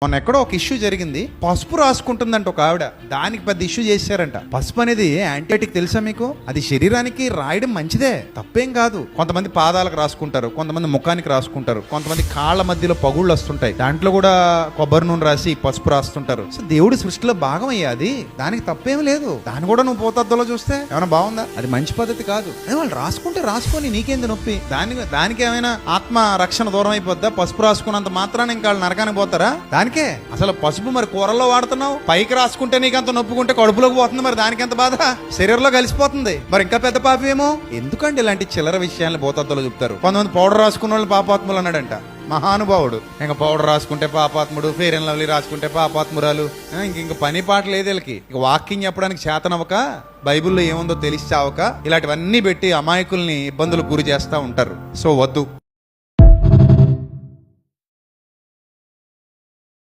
మొన్న ఎక్కడో ఒక ఇష్యూ జరిగింది. పసుపు రాసుకుంటుందంట ఒక ఆవిడ. దానికి పెద్ద ఇష్యూ చేశారంట. పసుపు అనేది యాంటీబయాటిక్ తెలుసా మీకు? అది శరీరానికి రాయడం మంచిదే, తప్పేం కాదు. కొంతమంది పాదాలకు రాసుకుంటారు, కొంతమంది ముఖానికి రాసుకుంటారు, కొంతమంది కాళ్ళ మధ్యలో పగుళ్ళు వస్తుంటాయి, దాంట్లో కూడా కొబ్బరి నూనె రాసి పసుపు రాస్తుంటారు. సో దేవుడి సృష్టిలో భాగం అయ్యా అది, దానికి తప్పేం లేదు. దాన్ని కూడా నువ్వు పోతద్దులో చూస్తే ఏమైనా బాగుందా? అది మంచి పద్ధతి కాదు. వాళ్ళు రాసుకుంటే రాసుకొని నీకేంది నొప్పి? దానికి ఏమైనా ఆత్మ రక్షణ దూరం అయిపోద్దా? పసుపు రాసుకున్నంత మాత్రాన్ని ఇంకా వాళ్ళు నరకానికి పోతారా? దానికే అసలు పసుపు మరి కూరల్లో వాడుతున్నావు, పైకి రాసుకుంటే నీకంత నొప్పుకుంటే కడుపులోకి పోతుంది, మరి దానికి ఎంత బాధ? శరీరంలో కలిసిపోతుంది, మరి ఇంకా పెద్ద పాపేమో. ఎందుకంటే ఇలాంటి చిల్లర విషయాలను పోతద్దులో చెప్తారు. కొంతమంది పౌడర్ రాసుకున్న వాళ్ళు పాపాత్ములు అన్నాడంట మహానుభావుడు. ఇంకా పౌడర్ రాసుకుంటే పాపాత్ముడు, ఫెయిర్ అండ్ లవ్లీ రాసుకుంటే పాపాత్మురాలు. ఇంక పని పాట లేదు వీళ్ళకి. ఇక వాకింగ్ చెప్పడానికి చేతనవ్వక, బైబిల్లో ఏముందో తెలిసి చావక ఇలాంటివన్నీ పెట్టి అమాయకుల్ని ఇబ్బందులకు గురి చేస్తా ఉంటారు. సో వద్దు.